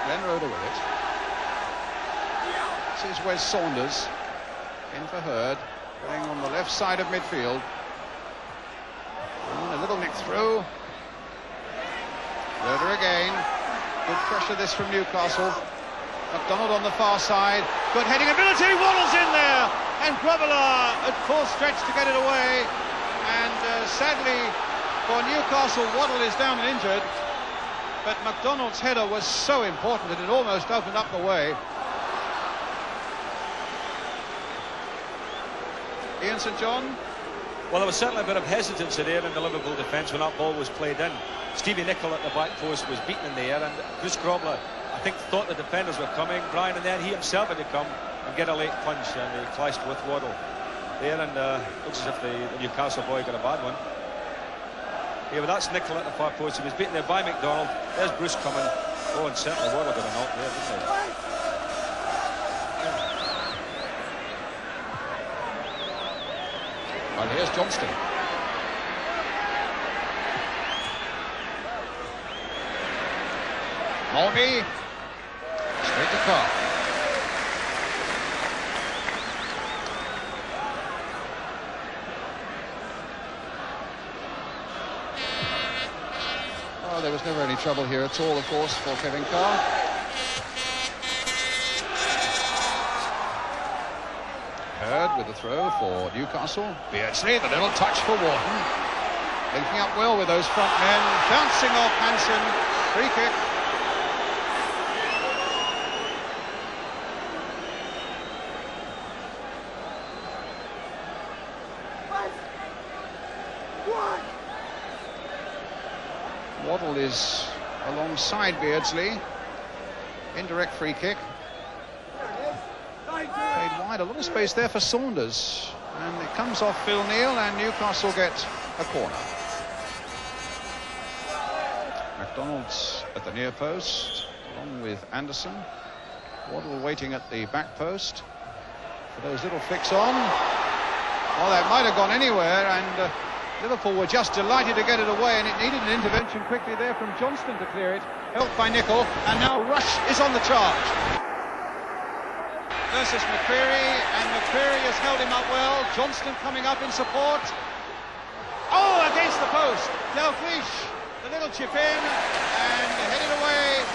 Glenn Roeder with it. This is Wes Saunders in for Hurd, playing on the left side of midfield. And a little nick through. Roeder again. Good pressure this from Newcastle. McDonald on the far side. Good heading ability. Waddle's in there. And Grobbelaar at full stretch to get it away. And sadly for Newcastle, Waddle is down and injured. But McDonald's header was so important that it almost opened up the way. Ian St John? Well, there was certainly a bit of hesitancy there in the Liverpool defence when that ball was played in. Stevie Nicol at the back post was beaten in the air, and Bruce Grobbelaar, I think, thought the defenders were coming, Brian, and then he himself had to come and get a late punch, and he clashed with Waddle there, and looks as if the Newcastle boy got a bad one. Yeah, but that's Nicol at the far post. He was beaten there by McDonald. There's Bruce coming. Oh, and certainly Waddle got a knock there, didn't he? Well, here's Johnston. Mulvey. Straight to Carr. Oh, there was never any trouble here at all, of course, for Kevin Carr. Hurd with the throw for Newcastle. Beardsley, the little touch for Wharton. Linking up well with those front men. Bouncing off Hansen. Free kick. Waddle is alongside Beardsley. Indirect free kick. Played wide, a lot of space there for Saunders, and it comes off Phil Neal, and Newcastle get a corner. McDonald's at the near post along with Anderson. Waddle waiting at the back post for those little flicks on. Well, that might have gone anywhere, and Liverpool were just delighted to get it away, and it needed an intervention quickly there from Johnston to clear it, helped by Nicol, and now Rush is on the charge versus McCreary, and McCreary has held him up well. Johnston coming up in support. Oh, against the post. Dalglish, the little chip in, and headed away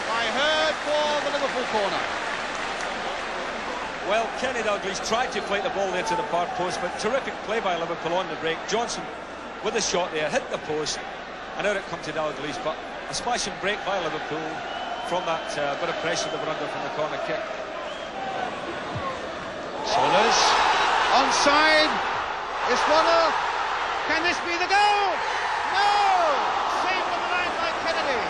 by Hurd for the Liverpool corner. Well, Kenny Dalglish tried to play the ball there to the far post, but terrific play by Liverpool on the break. Johnson with the shot there, hit the post, and out it come to Dalglish, but a smashing break by Liverpool from that bit of pressure they were under from the corner kick. Saunders, onside, it's Waddle, can this be the goal? No! Saved on the line by Kennedy.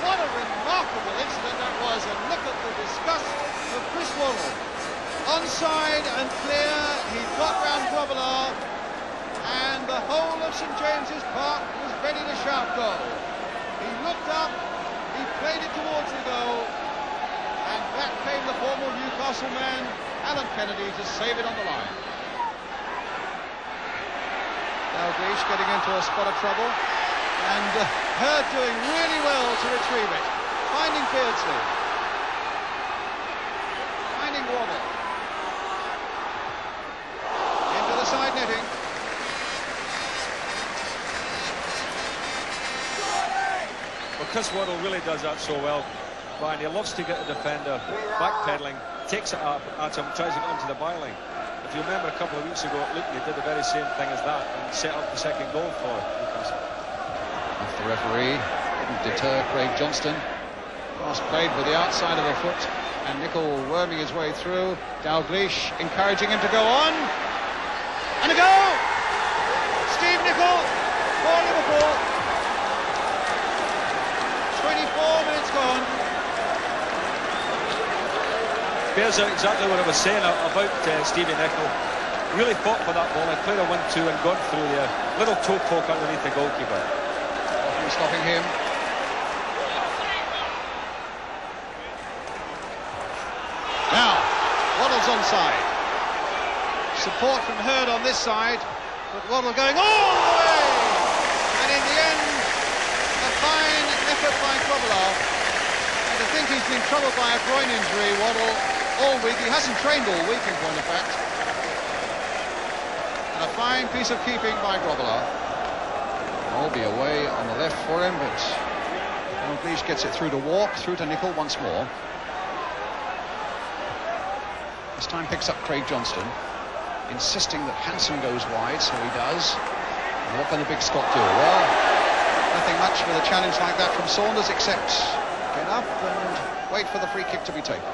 What a remarkable incident that was, and look at the disgust of Chris Waddle. Onside and clear, he got round Grobbelaar, and the whole of St James's Park was ready to shout goal. He looked up, he played it towards the goal, and back came the former Newcastle man, Alan Kennedy, to save it on the line. Dalglish getting into a spot of trouble, and Hurd doing really well to retrieve it. Finding Beardsley. Finding Waddle. Into the side netting. Well, Chris Waddle really does that so well, Brian. He loves to get the defender backpedaling, takes it up at him, tries to get onto the byline. If you remember a couple of weeks ago at Luton, he did the very same thing as that and set up the second goal for Newcastle. Off the referee, didn't deter Craig Johnston. Pass played with the outside of the foot, and Nicol worming his way through. Dalglish encouraging him to go on. And a goal! Steve Nicol for Liverpool. 24 minutes gone. Bears out exactly what I was saying about Stevie Nicol. Really fought for that ball and played a 1-2 and gone through there. Little toe poke underneath the goalkeeper. Stopping him. Now, Waddle's onside. Support from Hurd on this side, but Waddle going all the way. And in the end, a fine effort by Grobbelaar. And I think he's been been troubled by a groin injury, Waddle, all week. He hasn't trained all week, in point of fact. And a fine piece of keeping by Grobbelaar. Molby away on the left for him, but Dalglish gets it through to Walk, through to Nicol once more. This time picks up Craig Johnston, insisting that Hansen goes wide, so he does. And what can the big Scot do? Well, nothing much with a challenge like that from Saunders, except get up and wait for the free kick to be taken. In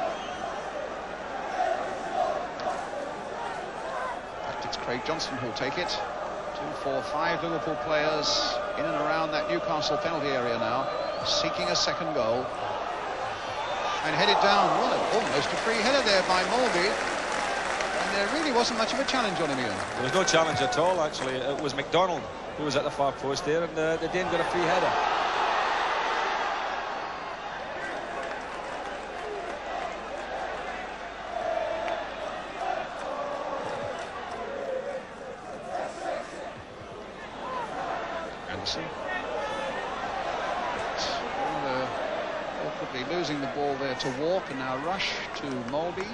fact, it's Craig Johnston who'll take it. 2, 4, 5 Liverpool players in and around that Newcastle penalty area now, seeking a second goal. And headed down, well, almost a free header there by Molby. And there really wasn't much of a challenge on him, Ian. There was no challenge at all, actually. It was McDonald who was at the far post there, and the Dane got a free header. Anderson. Awkwardly losing the ball there to Walk, and now Rush to Molby.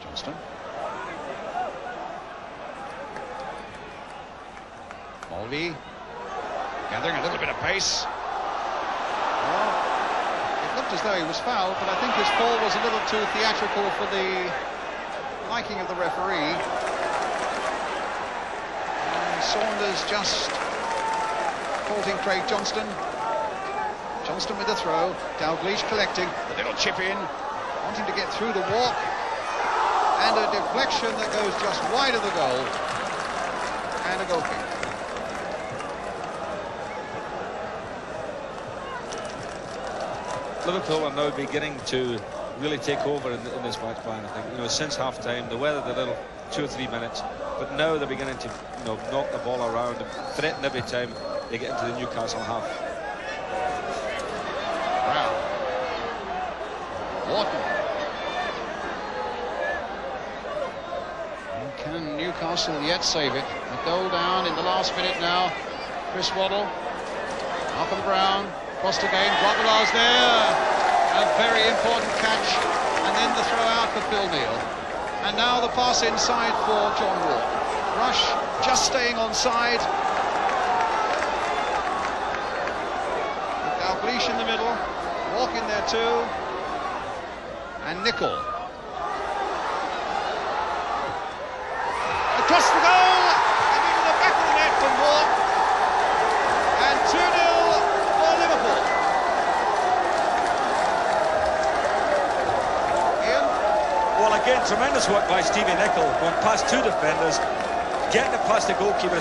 Johnston. Molby. Gathering a little bit of pace. Well, it looked as though he was fouled, but I think his fall was a little too theatrical for the liking of the referee. And Saunders just faulting Craig Johnston. Johnston with the throw. Dalglish collecting. The little chip in. Wanting to get through the Walk. And a deflection that goes just wide of the goal. And a goal kick. Liverpool are now beginning to really take over in this match plan, I think. You know, since half-time, they weathered a little 2 or 3 minutes, but now they're beginning to, you know, knock the ball around and threaten every time they get into the Newcastle half. Wow. Wharton. And can Newcastle yet save it? A goal down in the last minute now. Chris Waddle. Malcolm Brown. Crossed again, Grobbelaar's there, a very important catch, and then the throw out for Phil Neal. And now the pass inside for John Walk. Rush just staying onside. Dalglish in the middle, Walk in there too, and Nicol. Across the goal, and into the back of the net from Walk, and 2-0. Well, again, tremendous work by Stevie Nicol, going past 2 defenders, getting it past the goalkeeper.